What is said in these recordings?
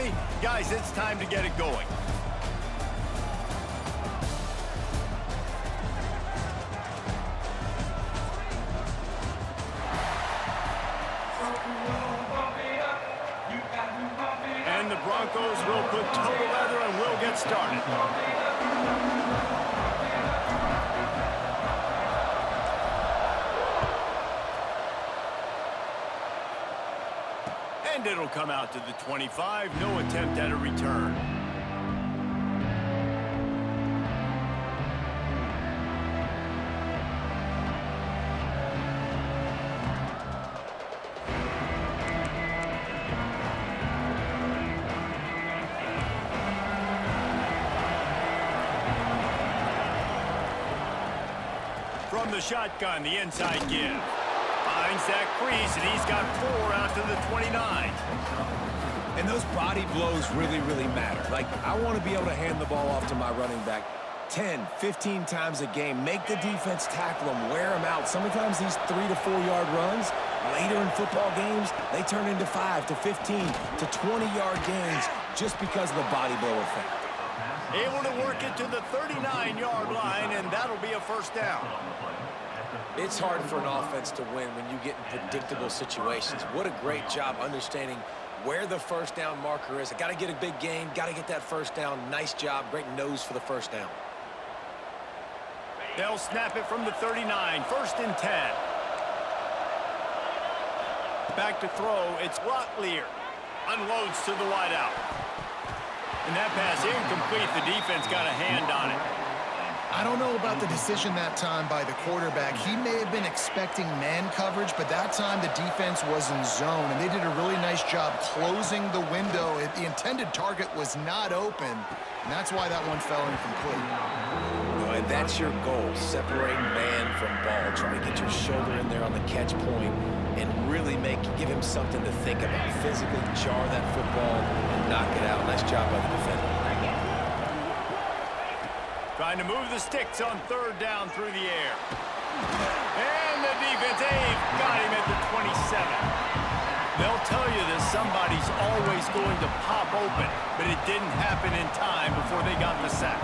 me? Guys, it's time to get it going. And the Broncos will put total leather and will get started. And it'll come out to the 25. No attempt at a return. From the shotgun, the inside give. Finds that crease, and he's got 4 out to the 29. And those body blows really, really matter. Like, I want to be able to hand the ball off to my running back 10, 15 times a game. Make the defense tackle them, wear them out. Sometimes these 3 to 4 yard runs, later in football games, they turn into 5 to 15 to 20 yard gains just because of the body blow effect. Able to work it to the 39-yard line, and that'll be a first down. It's hard for an offense to win when you get in predictable situations. What a great job understanding where the first down marker is. I got to get a big gain, got to get that first down. Nice job, great nose for the first down. They'll snap it from the 39, 1st and 10. Back to throw, it's Locklear. Unloads to the wideout. And that pass incomplete. The defense got a hand on it. I don't know about the decision that time by the quarterback. He may have been expecting man coverage, but that time the defense was in zone, and they did a really nice job closing the window. The intended target was not open, and that's why that one fell incomplete. And that's your goal, separating man from ball. Try to get your shoulder in there on the catch point and really give him something to think about. Physically jar that football and knock it out. Nice job by the defender. Trying to move the sticks on 3rd down through the air. And the defense, got him at the 27. They'll tell you that somebody's always going to pop open, but it didn't happen in time before they got the sack.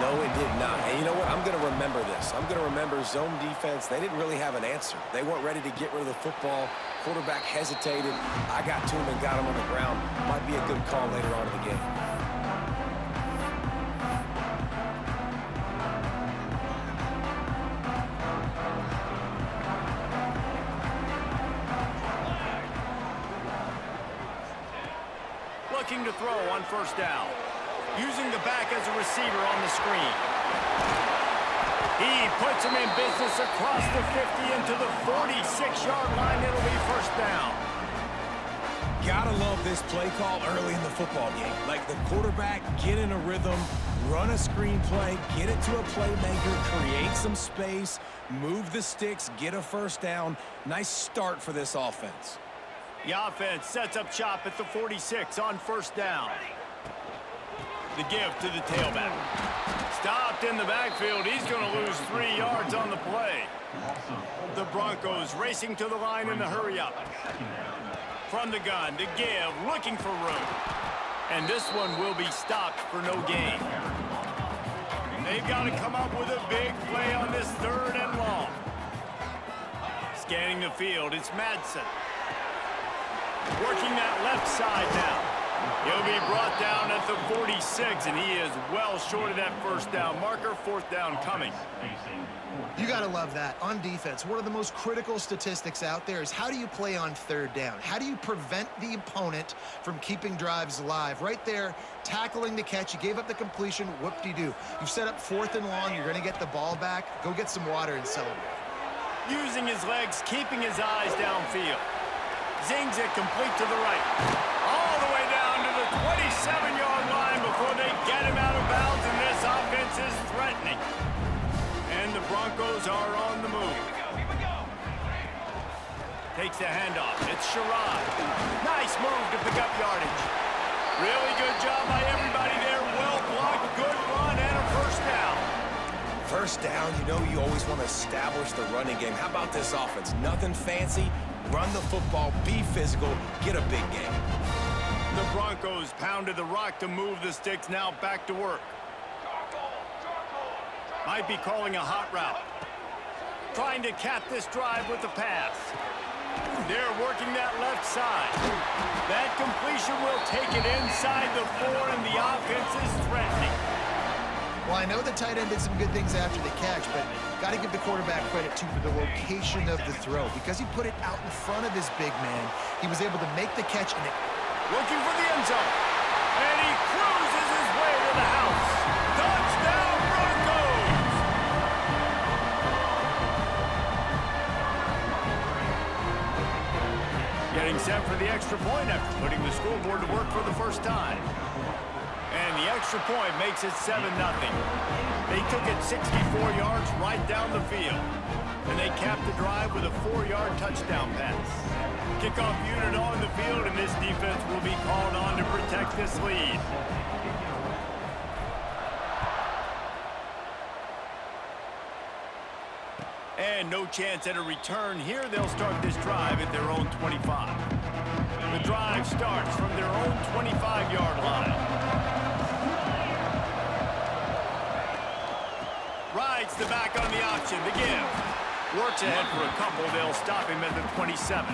No, it did not. And you know what? I'm going to remember this. I'm going to remember zone defense. They didn't really have an answer. They weren't ready to get rid of the football. Quarterback hesitated. I got to him and got him on the ground. Might be a good call later on in the game. Looking to throw on 1st down. Using the back as a receiver on the screen. He puts him in business across the 50 into the 46-yard line. It'll be 1st down. Gotta love this play call early in the football game. Like the quarterback, get in a rhythm, run a screen play, get it to a playmaker, create some space, move the sticks, get a 1st down. Nice start for this offense. The offense sets up shop at the 46 on 1st down. The give to the tailback. Stopped in the backfield. He's going to lose 3 yards on the play. The Broncos racing to the line in the hurry-up. From the gun, the give, looking for room. And this one will be stopped for no gain. They've got to come up with a big play on this 3rd and long. Scanning the field, it's Madsen. Working that left side now. He'll be brought down at the 46, and he is well short of that 1st down marker. 4th down coming. You got to love that. On defense, one of the most critical statistics out there is how do you play on 3rd down? How do you prevent the opponent from keeping drives alive? Right there, tackling the catch. You gave up the completion. Whoop-de-doo. You've set up 4th and long. You're going to get the ball back. Go get some water and celebrate. Using his legs, keeping his eyes downfield. Zings it complete to the right. All the way down to the 27-yard line before they get him out of bounds, and this offense is threatening. And the Broncos are on the move. Takes the handoff. It's Sherrod. Nice move to pick up yardage. Really good job by everybody there. Well blocked, good run, and a 1st down. 1st down, you know you always want to establish the running game. How about this offense? Nothing fancy. Run the football, be physical, get a big game. The Broncos pounded the rock to move the sticks, now back to work. Might be calling a hot route. Trying to cap this drive with the pass. They're working that left side. That completion will take it inside the 4, and the offense is threatening. Well, I know the tight end did some good things after the catch, but got to give the quarterback credit, too, for the location of the throw. Because he put it out in front of his big man, he was able to make the catch. And looking for the end zone. And he cruises his way to the house. Touchdown, Broncos! Getting set for the extra point after putting the scoreboard to work for the first time. And the extra point makes it 7-0. They took it 64 yards right down the field. And they capped the drive with a 4-yard touchdown pass. Kickoff unit on the field, and this defense will be called on to protect this lead. And no chance at a return here. They'll start this drive at their own 25. The drive starts from their own 25-yard line. Rides the back on the option. The give. Works ahead for a couple. They'll stop him at the 27.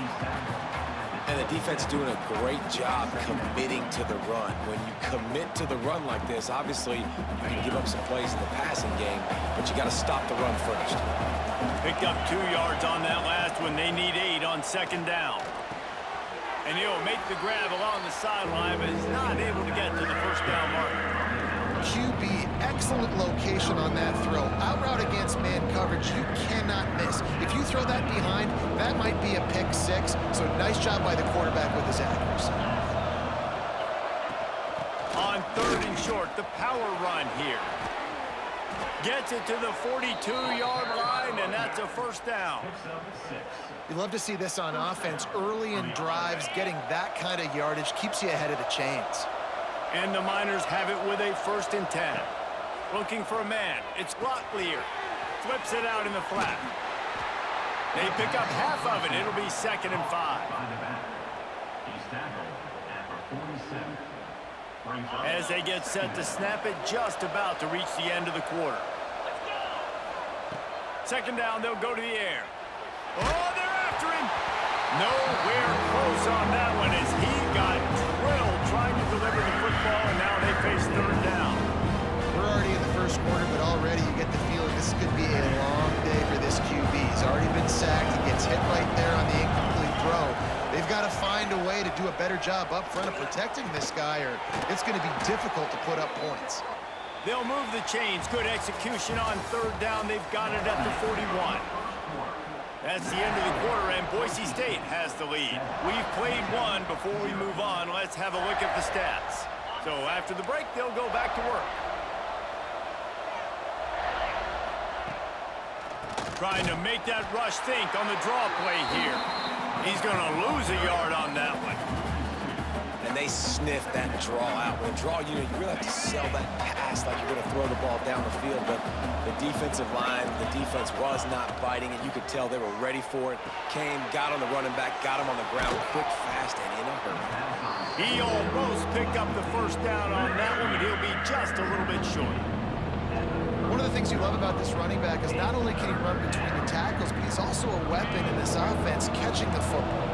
And the defense doing a great job committing to the run. When you commit to the run like this, obviously you can give up some plays in the passing game, but you got to stop the run first. Picked up 2 yards on that last one. They need 8 on second down. And he'll make the grab along the sideline, but is not able to get to the first down marker. QB, excellent location on that throw. Out route against man coverage, you cannot miss. If you throw that behind, that might be a pick 6. So nice job by the quarterback with his accuracy. On 3rd and short, the power run here. Gets it to the 42-yard line, and that's a first down. You love to see this on offense. Early in drives, getting that kind of yardage keeps you ahead of the chains. And the Miners have it with a 1st and 10. Looking for a man. It's Locklear. Flips it out in the flat. They pick up half of it. It'll be 2nd and 5. As they get set to snap it, just about to reach the end of the quarter. 2nd down, they'll go to the air. Oh, they're after him. Nowhere close on that one as he got drilled trying to deliver the football, and now they face 3rd down. We're already in the first quarter, but already you get the feeling this could be a long day for this QB. He's already been sacked. He gets hit right there on the incomplete throw. They've got to find a way to do a better job up front of protecting this guy, or it's going to be difficult to put up points. They'll move the chains. Good execution on 3rd down. They've got it at the 41. That's the end of the quarter, and Boise State has the lead. We've played one. Before we move on, let's have a look at the stats. So after the break, they'll go back to work. Trying to make that rush think on the draw play here. He's going to lose a yard on that one. And they sniff that draw out. With a draw, you really have to sell that pass like you're going to throw the ball down the field. But the defensive line, the defense was not biting it. You could tell they were ready for it. Came, got on the running back, got him on the ground quick, fast, and in a hurry. He almost picked up the first down on that one, but he'll be just a little bit short. One of the things you love about this running back is not only can he run between the tackles, but he's also a weapon in this offense, catching the football.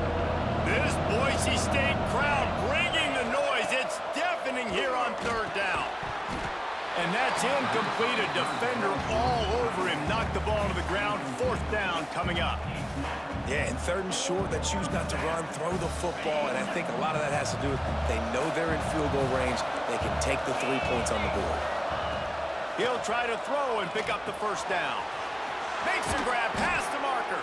This Boise State crowd bringing the noise. It's deafening here on 3rd down. And that's incomplete. A defender all over him. Knocked the ball to the ground. 4th down coming up. Yeah, and 3rd and short, they choose not to run, throw the football, and I think a lot of that has to do with they know they're in field goal range. They can take the 3 points on the board. He'll try to throw and pick up the first down. Makes a grab past the marker.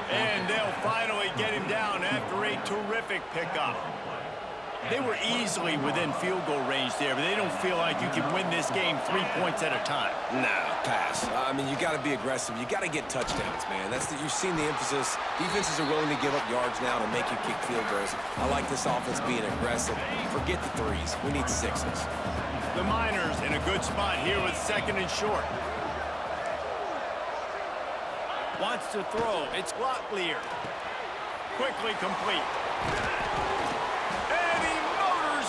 And they'll finally get him down after a terrific pickup. They were easily within field goal range there, but they don't feel like you can win this game 3 points at a time. Nah, pass. I mean, you got to be aggressive. You got to get touchdowns, man. You've seen the emphasis. Defenses are willing to give up yards now to make you kick field goals. I like this offense being aggressive. Forget the 3s. We need 6s. The Miners in a good spot here with 2nd and short. Wants to throw. It's Locklear. Quickly complete. And he motors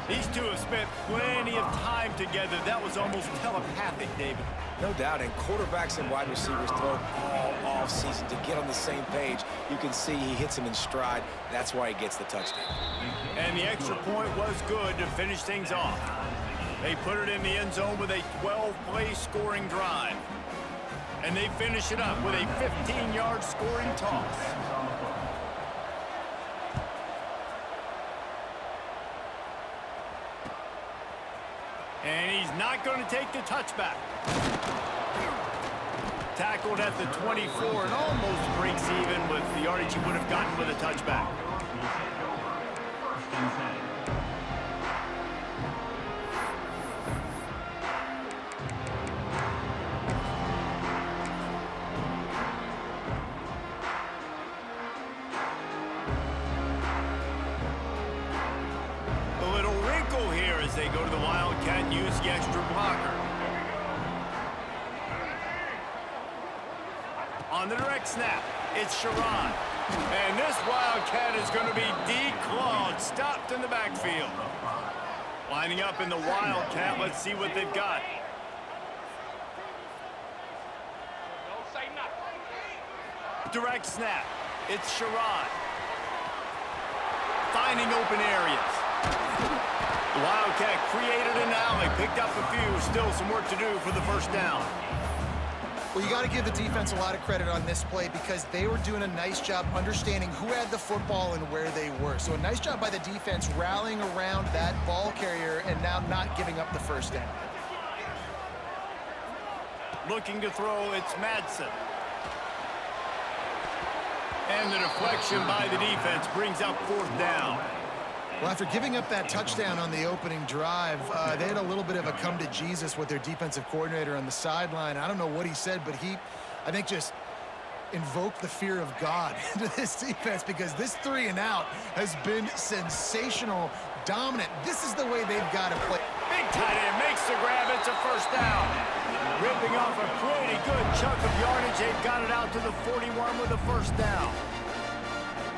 These two have spent plenty of time together. That was almost telepathic, David. No doubt, and quarterbacks and wide receivers throw all off-season to get on the same page. You can see he hits him in stride. That's why he gets the touchdown. And the extra point was good to finish things off. They put it in the end zone with a 12-play scoring drive. And they finish it up with a 15-yard scoring toss. And he's not going to take the touchback. Tackled at the 24 and almost breaks even with the yardage he would have gotten with a touchback. They go to the Wildcat and use the extra blocker. On the direct snap, it's Sherrod. And this Wildcat is going to be declawed, stopped in the backfield. Lining up in the Wildcat, let's see what they've got. Direct snap, it's Sherrod. Finding open areas. The Wildcat created an alley, picked up a few, still some work to do for the first down. Well, you got to give the defense a lot of credit on this play because they were doing a nice job understanding who had the football and where they were. So a nice job by the defense rallying around that ball carrier and now not giving up the first down. Looking to throw, it's Madsen. And the deflection by the defense brings up fourth down. Well, after giving up that touchdown on the opening drive, they had a little bit of a come to Jesus with their defensive coordinator on the sideline. I don't know what he said, but he, I think, just invoked the fear of God into this defense because this 3-and-out has been sensational, dominant. This is the way they've got to play. Big tight end makes the grab. It's a first down. Ripping off a pretty good chunk of yardage. They've got it out to the 41 with a first down.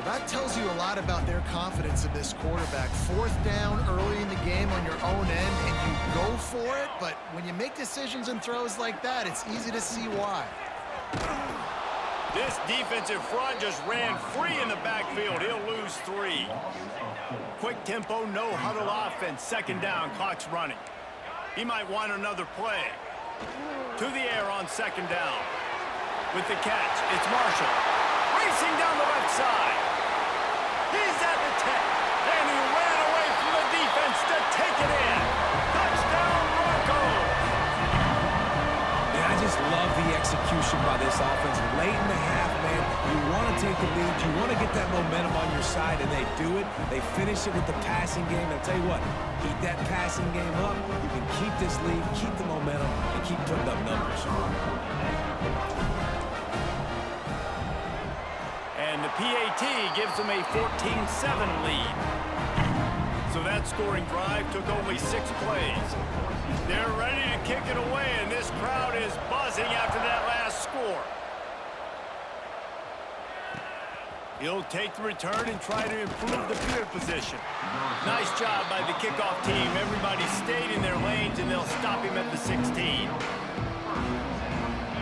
That tells you a lot about their confidence in this quarterback. Fourth down early in the game on your own end, and you go for it, but when you make decisions and throws like that, it's easy to see why. This defensive front just ran free in the backfield. He'll lose 3. Quick tempo, no huddle offense. Second down, clock's running. He might want another play. To the air on second down. With the catch, it's Marshall. Racing down the left side. He's at the 10, and he ran away from the defense to take it in. Touchdown, Broncos! Yeah, I just love the execution by this offense. Late in the half, man, you want to take the lead. You want to get that momentum on your side, and they do it. They finish it with the passing game. I'll tell you what, keep that passing game up. You can keep this lead, keep the momentum, and keep putting up numbers. And the PAT gives them a 14-7 lead. So that scoring drive took only 6 plays. They're ready to kick it away, and this crowd is buzzing after that last score. He'll take the return and try to improve the field position. Nice job by the kickoff team. Everybody stayed in their lanes, and they'll stop him at the 16.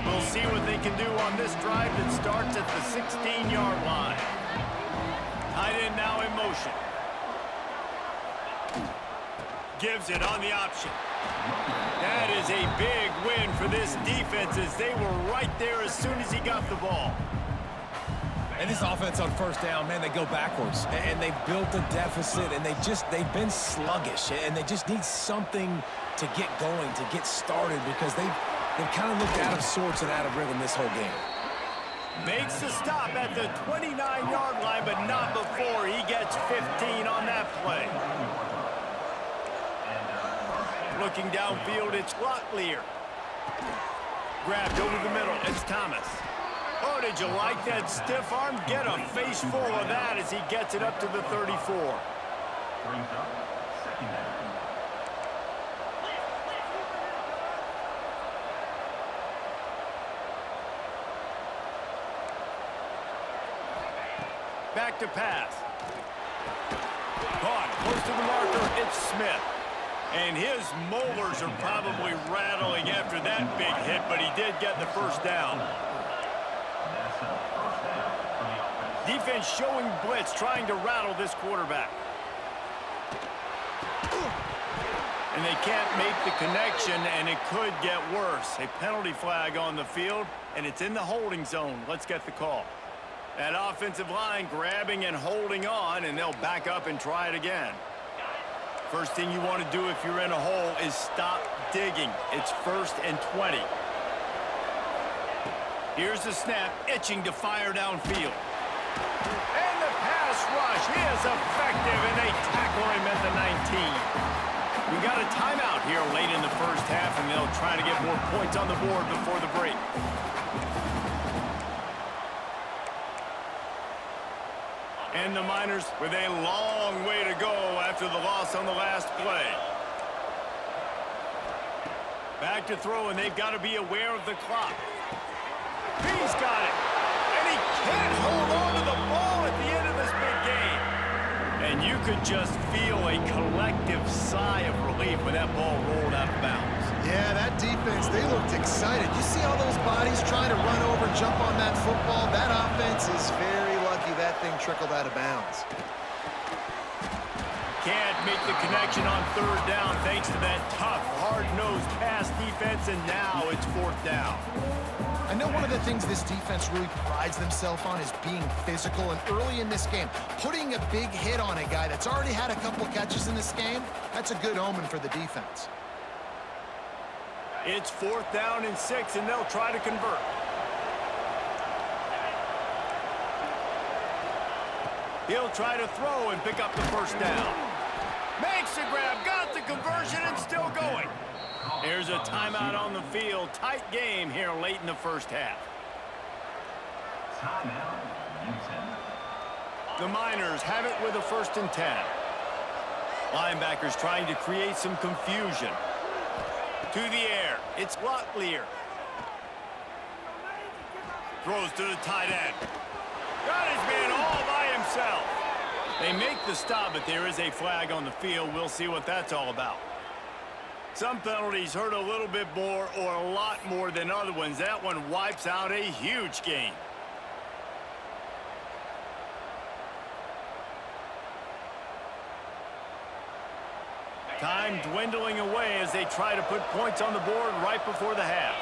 We'll see what they can do on this drive that starts at the 16-yard line. Tight end now in motion. Gives it on the option. That is a big win for this defense as they were right there as soon as he got the ball. And this offense on first down, man, they go backwards. And they've built a deficit, and they've been sluggish. And they just need something to get going, to get started, because they've kind of looked out of sorts and out of rhythm this whole game. Makes the stop at the 29-yard line, but not before he gets 15 on that play. Looking downfield, it's Locklear. Grabbed over the middle, it's Thomas. Oh, did you like that stiff arm? Get a face full of that as he gets it up to the 34. Back to pass. Caught close to the marker, it's Smith. And his molars are probably rattling after that big hit, but he did get the first down. Defense showing blitz, trying to rattle this quarterback. And they can't make the connection, and it could get worse. A penalty flag on the field, and it's in the holding zone. Let's get the call. That offensive line grabbing and holding on, and they'll back up and try it again. First thing you want to do if you're in a hole is stop digging. It's 1st and 20. Here's the snap, itching to fire downfield. And the pass rush is effective, and they tackle him at the 19. We got a timeout here late in the first half, and they'll try to get more points on the board before the break. And the Miners with a long way to go after the loss on the last play. Back to throw, and they've got to be aware of the clock. He's got it. And he can't hold on to the ball at the end of this big game. And you could just feel a collective sigh of relief when that ball rolled out of bounds. Yeah, that defense, they looked excited. You see all those bodies trying to run over and jump on that football? That offense is very lucky that thing trickled out of bounds. Can't make the connection on 3rd down thanks to that tough, hard-nosed pass defense, and now it's 4th down. I know one of the things this defense really prides themselves on is being physical, and early in this game, putting a big hit on a guy that's already had a couple catches in this game, that's a good omen for the defense. It's 4th down and 6, and they'll try to convert. He'll try to throw and pick up the first down. Makes the grab, got the conversion, and still going. There's a timeout on the field. Tight game here late in the first half. The Miners have it with a 1st and 10. Linebackers trying to create some confusion. To the air, it's Locklear. Throws to the tight end. Got his man all by himself. They make the stop, but there is a flag on the field. We'll see what that's all about. Some penalties hurt a little bit more or a lot more than other ones. That one wipes out a huge game. Time dwindling away as they try to put points on the board right before the half.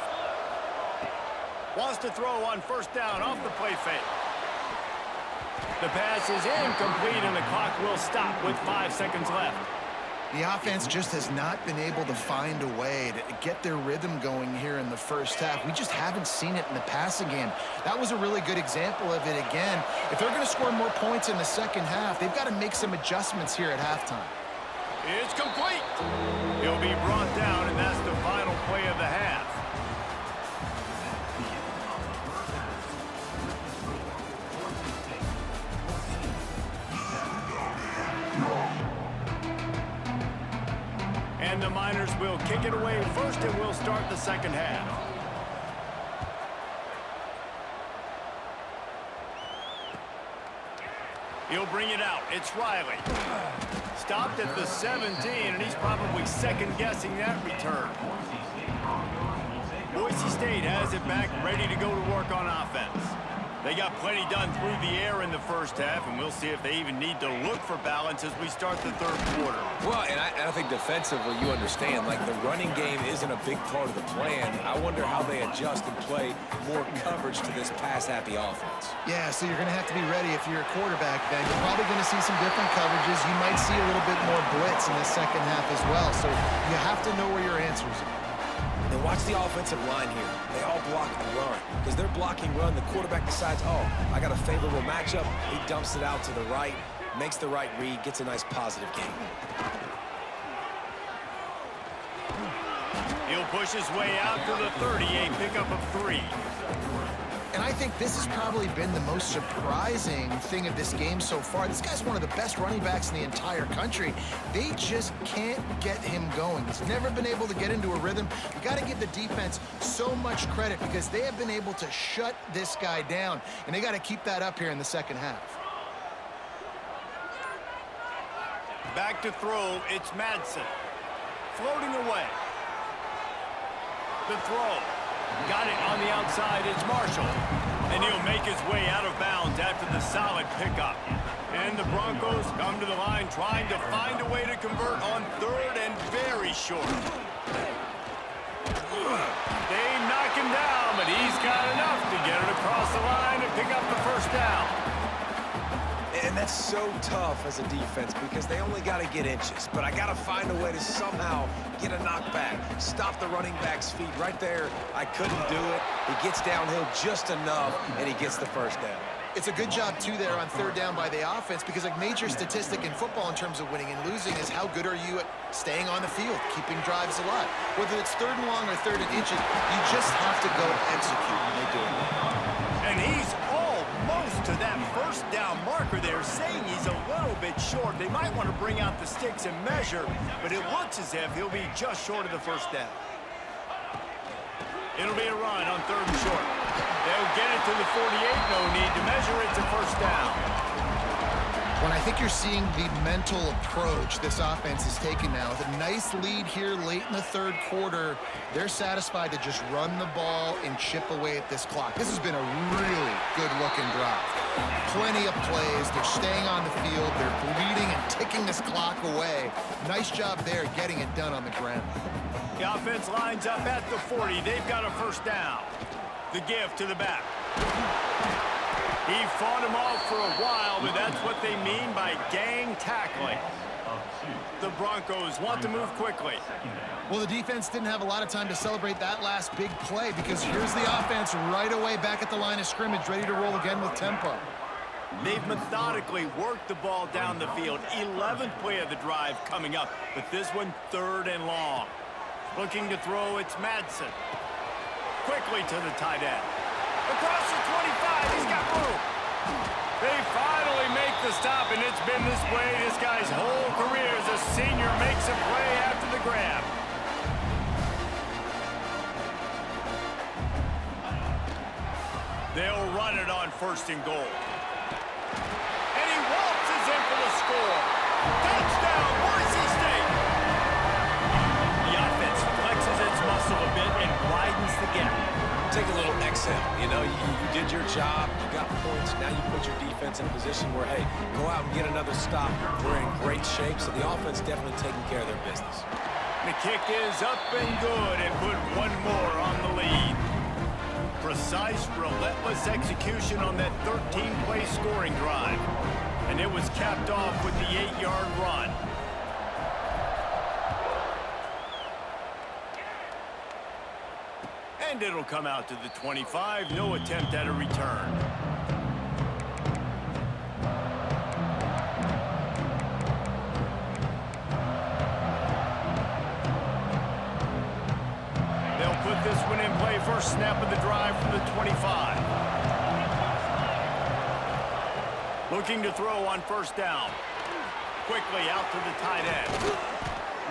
Wants to throw on 1st down off the play fake. The pass is incomplete, and the clock will stop with 5 seconds left. The offense just has not been able to find a way to get their rhythm going here in the first half. We just haven't seen it in the passing game. That was a really good example of it again. If they're going to score more points in the second half, they've got to make some adjustments here at halftime. It's complete. He'll be brought down, and that's the final play of the half. And the Miners will kick it away first, and we'll start the second half. He'll bring it out. It's Riley. Stopped at the 17, and he's probably second-guessing that return. Boise State has it back, ready to go to work on offense. They got plenty done through the air in the first half, and we'll see if they even need to look for balance as we start the 3rd quarter. Well, and I think defensively, you understand, like the running game isn't a big part of the plan. I wonder how they adjust and play more coverage to this pass-happy offense. Yeah, so you're going to have to be ready if you're a quarterback then. You're probably going to see some different coverages. You might see a little bit more blitz in the second half as well, so you have to know where your answers are. And watch the offensive line here. They all block the run. Because they're blocking run, the quarterback decides, oh, I got a favorable matchup. He dumps it out to the right, makes the right read, gets a nice positive game. He'll push his way out to the 30, a pickup of 3. And I think this has probably been the most surprising thing of this game so far. This guy's one of the best running backs in the entire country. They just can't get him going. He's never been able to get into a rhythm. You got to give the defense so much credit because they have been able to shut this guy down, and they got to keep that up here in the second half. Back to throw, it's Madsen. Floating away. The throw. Got it on the outside, it's Marshall. And he'll make his way out of bounds after the solid pickup. And the Broncos come to the line trying to find a way to convert on third and very short. They knock him down, but he's got enough to get it across the line and pick up the first down. And that's so tough as a defense because they only got to get inches. But I got to find a way to somehow get a knockback, stop the running back's feet right there. I couldn't do it. He gets downhill just enough, and he gets the first down. It's a good job, too, there on third down by the offense because a major statistic in football in terms of winning and losing is how good are you at staying on the field, keeping drives alive. Whether it's third and long or third and inches, you just have to go execute, and they do it. And he's almost to that first down marker there, saying he's a little bit short. They might want to bring out the sticks and measure, but it looks as if he'll be just short of the first down. It'll be a run on third and short. They'll get it to the 48. No need to measure it to first down. When I think you're seeing the mental approach this offense is taking now, with a nice lead here late in the third quarter, they're satisfied to just run the ball and chip away at this clock. This has been a really good-looking drive. Plenty of plays. They're staying on the field. They're bleeding and ticking this clock away. Nice job there getting it done on the ground. The offense lines up at the 40. They've got a first down. The give to the back. He fought him off for a while, but that's what they mean by gang tackling. The Broncos want to move quickly. Well, the defense didn't have a lot of time to celebrate that last big play because here's the offense right away back at the line of scrimmage, ready to roll again with tempo. They've methodically worked the ball down the field. 11th play of the drive coming up, but this one third and long. Looking to throw, it's Madsen. Quickly to the tight end. Across the 25, he's got room. They finally make the stop, and it's been this way this guy's whole career as a senior makes a play after the grab. They'll run it on first and goal. And he waltzes in for the score. Touchdown, Boise State. The offense flexes its muscle a bit and widens the gap. Take a little exhale. You know, you did your job. You got points. Now you put your defense in a position where, hey, go out and get another stop. We're in great shape, so the offense definitely taking care of their business. The kick is up and good and put one more on the lead. Precise, relentless execution on that 13-play scoring drive. And it was capped off with the 8-yard run. And it'll come out to the 25. No attempt at a return. They'll put this one in play. First snap of the drive from the 25. Looking to throw on first down. Quickly out to the tight end.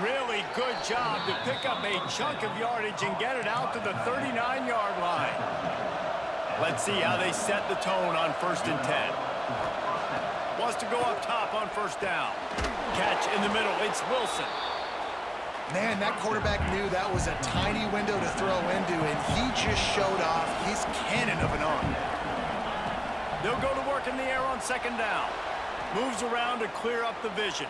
Really good job to pick up a chunk of yardage and get it out to the 39-yard line. Let's see how they set the tone on first and 10. Wants to go up top on first down. Catch in the middle. It's Wilson. Man, that quarterback knew that was a tiny window to throw into, and he just showed off his cannon of an arm. They'll go to work in the air on second down. Moves around to clear up the vision.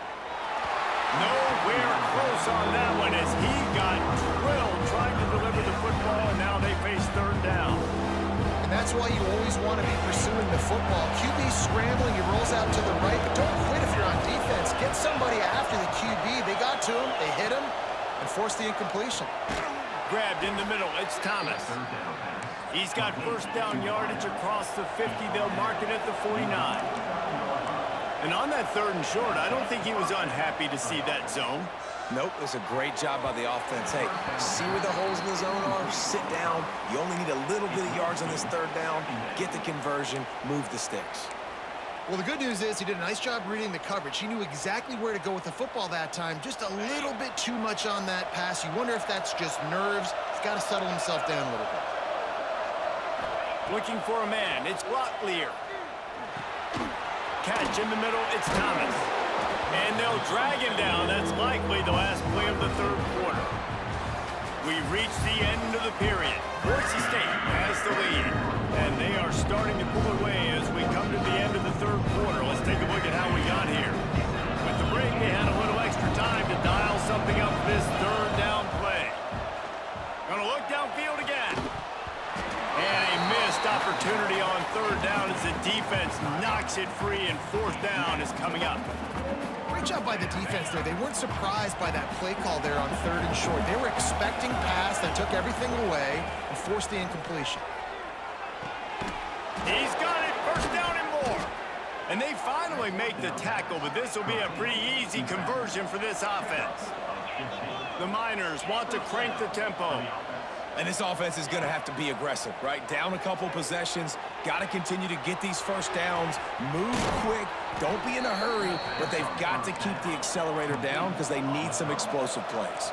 Nowhere close on that one as he got drilled trying to deliver the football, and now they face third down. And that's why you always want to be pursuing the football. QB scrambling, he rolls out to the right, but don't quit if you're on defense. Get somebody after the QB. They got to him, they hit him, and forced the incompletion. Grabbed in the middle, it's Thomas. He's got first down yardage across the 50. They'll mark it at the 49. And on that third and short, I don't think he was unhappy to see that zone. Nope, it's a great job by the offense. Hey, see where the holes in the zone are, sit down. You only need a little bit of yards on this third down. Get the conversion, move the sticks. Well, the good news is he did a nice job reading the coverage. He knew exactly where to go with the football that time. Just a little bit too much on that pass. You wonder if that's just nerves. He's got to settle himself down a little bit. Looking for a man, it's Rotlier. Catch in the middle, it's Thomas. And And they'll drag him down. That's likely the last play of the third quarter. We've reached the end of the period. Boise State has the lead, and they are starting to pull away as we come to the end of the third quarter. Let's take a look at how we got here. With the break, they had a little extra time to dial something up for this third down play. Gonna look downfield again. And a missed opportunity on third down as the defense knocks it free, and fourth down is coming up. Great job by the defense there. They weren't surprised by that play call there on third and short. They were expecting pass that took everything away and forced the incompletion. He's got it, first down and more. And they finally make the tackle, but this will be a pretty easy conversion for this offense. The Miners want to crank the tempo. And this offense is going to have to be aggressive, right? Down a couple possessions, got to continue to get these first downs, move quick, don't be in a hurry, but they've got to keep the accelerator down because they need some explosive plays.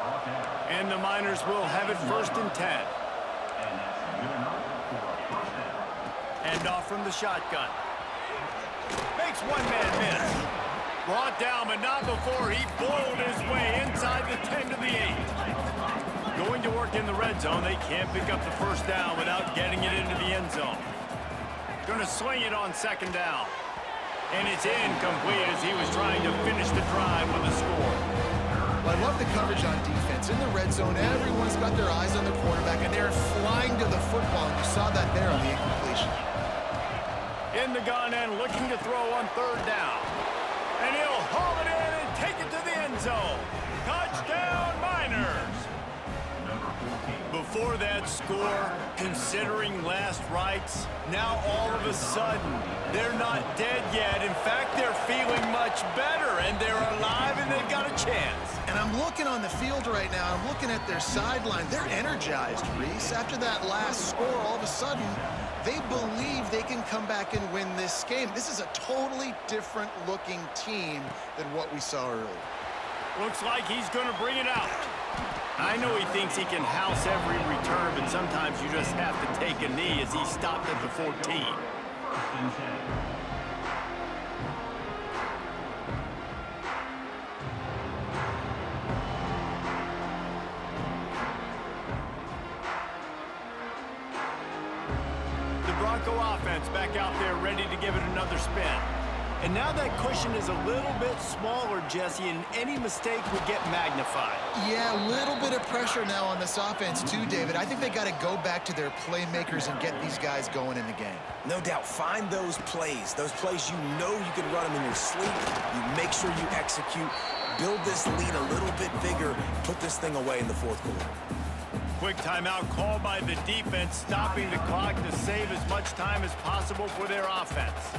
And the Miners will have it first and 10. And off from the shotgun. Makes one man miss. Brought down, but not before he bowled his way inside the 10 to the 8. Going to work in the red zone. They can't pick up the first down without getting it into the end zone. Going to swing it on second down. And it's incomplete as he was trying to finish the drive with a score. Well, I love the coverage on defense. In the red zone, everyone's got their eyes on the quarterback, and they're flying to the football. And you saw that there on the incompletion. In the gun and looking to throw on third down. And he'll haul it in and take it to the end zone. Touchdown, Miners! Before that score, considering last rites, now all of a sudden, they're not dead yet. In fact, they're feeling much better, and they're alive, and they've got a chance. And I'm looking on the field right now. I'm looking at their sideline. They're energized, Reese. After that last score, all of a sudden, they believe they can come back and win this game. This is a totally different-looking team than what we saw earlier. Looks like he's going to bring it out. I know he thinks he can house every return, but sometimes you just have to take a knee as he stopped at the 14. The Bronco offense back out there ready to give it another spin. And now that cushion is a little bit smaller, Jesse, and any mistake would get magnified. Yeah, a little bit of pressure now on this offense too, David. I think they got to go back to their playmakers and get these guys going in the game. No doubt, find those plays you know you can run them in your sleep. You make sure you execute, build this lead a little bit bigger, put this thing away in the fourth quarter. Quick timeout called by the defense, stopping the clock to save as much time as possible for their offense.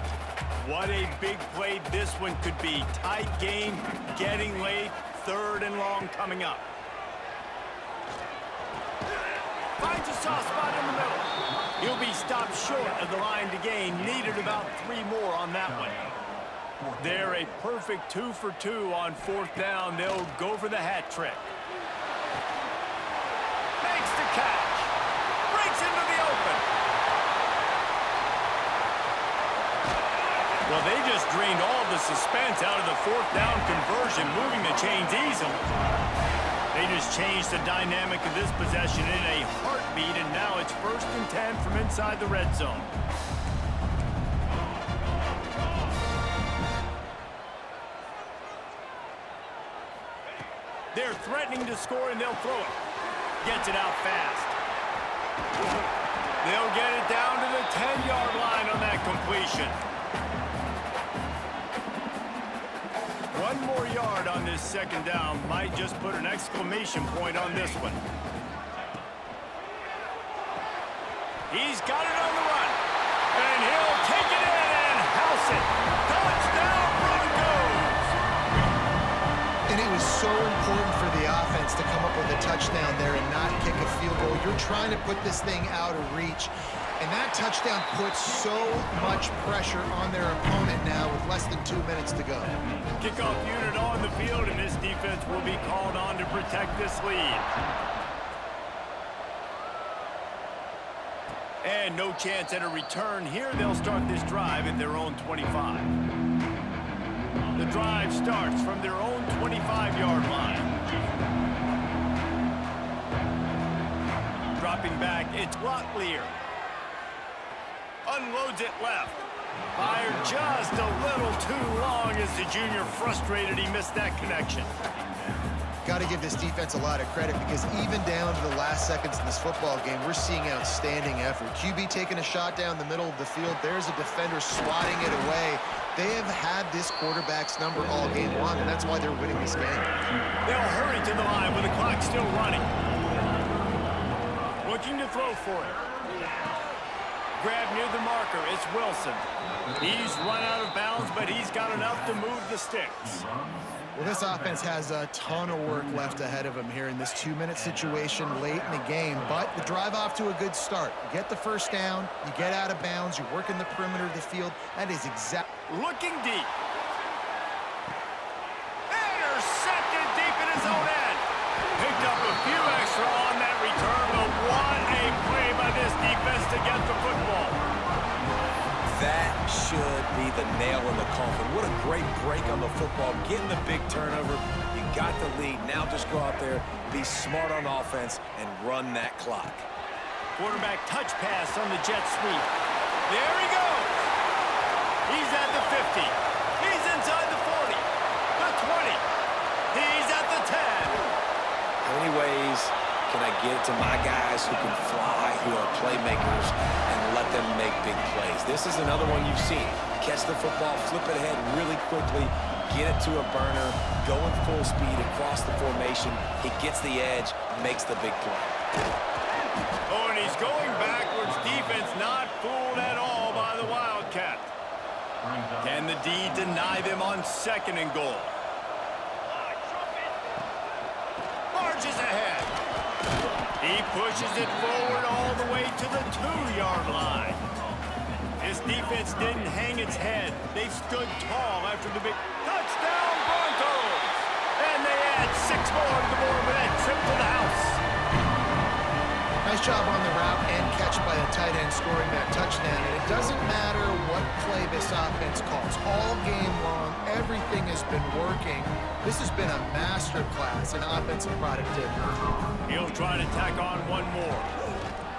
What a big play this one could be. Tight game, getting late, third and long coming up. Finds a soft spot in the middle. He'll be stopped short of the line to gain. Needed about 3 more on that one. They're a perfect 2 for 2 on fourth down. They'll go for the hat trick. Makes the catch. Breaks into the open. Well, they just drained all the suspense out of the fourth down conversion, moving the chains easily. They just changed the dynamic of this possession in a heartbeat, and now it's first and 10 from inside the red zone. They're threatening to score, and they'll throw it. Gets it out fast. They'll get it down to the 10-yard line on that completion. One more yard on this second down might just put an exclamation point on this one. He's got it on the run. And he'll take it in and house it. Touchdown, Broncos! And it was so important for the offense to come up with a touchdown there and not kick a field goal. You're trying to put this thing out of reach. And that touchdown puts so much pressure on their opponent now with less than 2 minutes to go. Kickoff unit on the field, and this defense will be called on to protect this lead. And no chance at a return here. They'll start this drive at their own 25. The drive starts from their own 25-yard line. Dropping back, it's Locklear. Unloads it left. Fired just a little too long as the junior frustrated he missed that connection. Got to give this defense a lot of credit because even down to the last seconds in this football game, we're seeing outstanding effort. QB taking a shot down the middle of the field. There's a defender swatting it away. They have had this quarterback's number all game long, and that's why they're winning this game. They'll hurry to the line with the clock still running. Looking to throw for it. Grab near the marker. It's Wilson. He's run out of bounds, but he's got enough to move the sticks. Well, this offense has a ton of work left ahead of them here in this 2-minute situation late in the game, but the drive off to a good start. You get the first down, you get out of bounds, you're working the perimeter of the field. That is exactly. Looking deep. Intercepted deep in his own end. Picked up a few extra on that return, but what a play by this defense to get the football. That should be the nail in the coffin. What a great break on the football. Getting the big turnover. You got the lead. Now just go out there, be smart on offense, and run that clock. Quarterback touch pass on the jet sweep. There he goes. He's at the 50. He's inside the 40. The 20. He's at the 10. How many ways can I get it to my guys who can fly, who are playmakers, and let them make big plays? This is another one you've seen. Catch the football, flip it ahead really quickly, get it to a burner, going full speed across the formation. He gets the edge, makes the big play. Oh, and he's going backwards. Defense not fooled at all by the Wildcat. Can the D deny them on 2nd and goal? Marches ahead. He pushes it forward all the way to the 2-yard line. This defense didn't hang its head. They stood tall after the big touchdown Broncos. And they add 6 more to the board with that trip to the house. Nice job on the route and catch by the tight end scoring that touchdown. And it doesn't matter what play this offense calls. All game long, everything has been working. This has been a masterclass in offensive productivity. He'll try to tack on one more.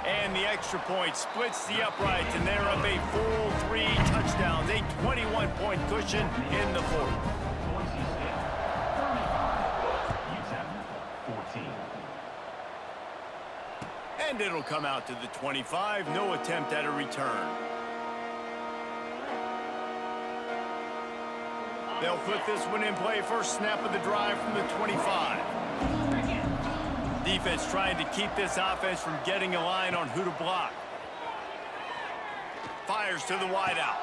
And the extra point splits the uprights, and they're up a full 3 touchdowns, a 21-point cushion in the 4th. And it'll come out to the 25. No attempt at a return. They'll put this one in play. First snap of the drive from the 25. Defense trying to keep this offense from getting a line on who to block. Fires to the wideout.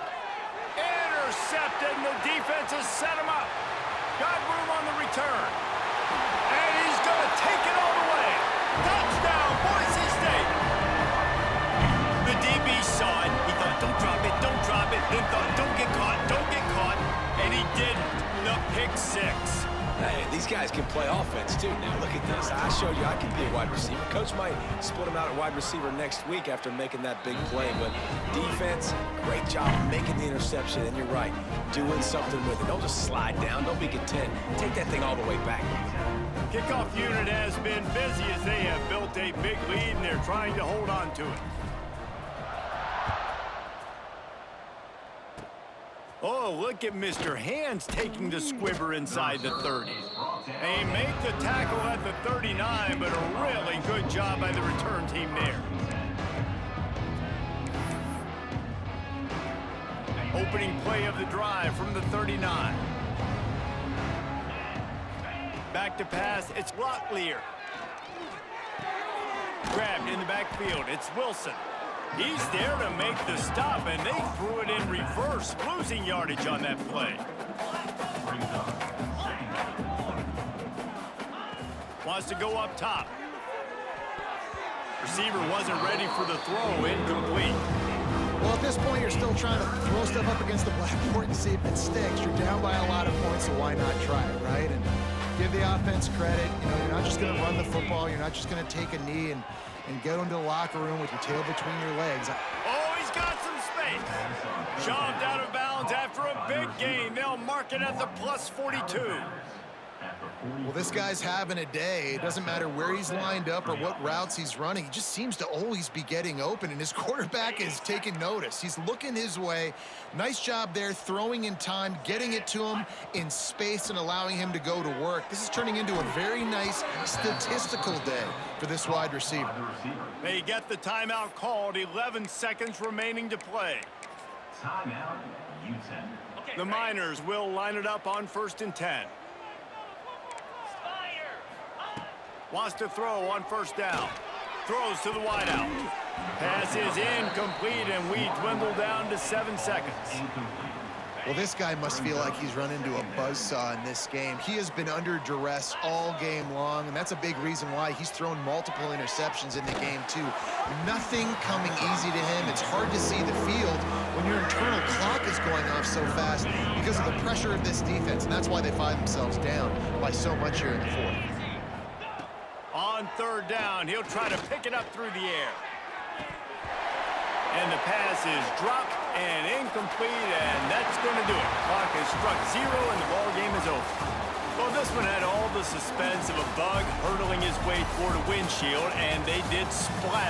Intercepted, and the defense has set him up. Got room on the return. And he's going to take it all the way. Touchdown, Boise State. The DB saw it. He thought, don't drop it, don't drop it. Then thought, don't get caught, don't get caught. And he didn't. The pick 6. Hey, these guys can play offense, too. Now, look at this. I showed you I can be a wide receiver. Coach might split him out at wide receiver next week after making that big play. But defense, great job making the interception. And you're right, doing something with it. Don't just slide down. Don't be content. Take that thing all the way back. Kickoff unit has been busy as they have built a big lead, and they're trying to hold on to it. Oh, look at Mr. Hands taking the squibber inside the 30. They make the tackle at the 39, but a really good job by the return team there. Opening play of the drive from the 39. Back to pass, it's Locklear. Grabbed in the backfield, it's Wilson. He's there to make the stop, and they threw it in reverse, losing yardage on that play. Wants to go up top. Receiver wasn't ready for the throw, incomplete. Well, at this point, you're still trying to throw stuff up against the blackboard and see if it sticks. You're down by a lot of points, so why not try it, right? And give the offense credit. You know, you're not just going to run the football. You're not just going to take a knee and go into the locker room with your tail between your legs. Oh, he's got some space. Shoved out of bounds after after a big gain. They'll mark it at the plus 42. Well, this guy's having a day. It doesn't matter where he's lined up or what routes he's running. He just seems to always be getting open, and his quarterback is taking notice. He's looking his way. Nice job there, throwing in time, getting it to him in space and allowing him to go to work. This is turning into a very nice statistical day for this wide receiver. They get the timeout called. 11 seconds remaining to play. Timeout, U10. The Miners will line it up on 1st and 10. Wants to throw on 1st down. Throws to the wideout. Pass is incomplete, and we dwindle down to 7 seconds. Well, this guy must feel like he's run into a buzzsaw in this game. He has been under duress all game long, and that's a big reason why he's thrown multiple interceptions in the game, too. Nothing coming easy to him. It's hard to see the field when your internal clock is going off so fast because of the pressure of this defense, and that's why they find themselves down by so much here in the 4th. On 3rd down, he'll try to pick it up through the air. And the pass is dropped and incomplete, and that's going to do it. Clock has struck 0, and the ball game is over. Well, this one had all the suspense of a bug hurtling his way toward a windshield, and they did splatter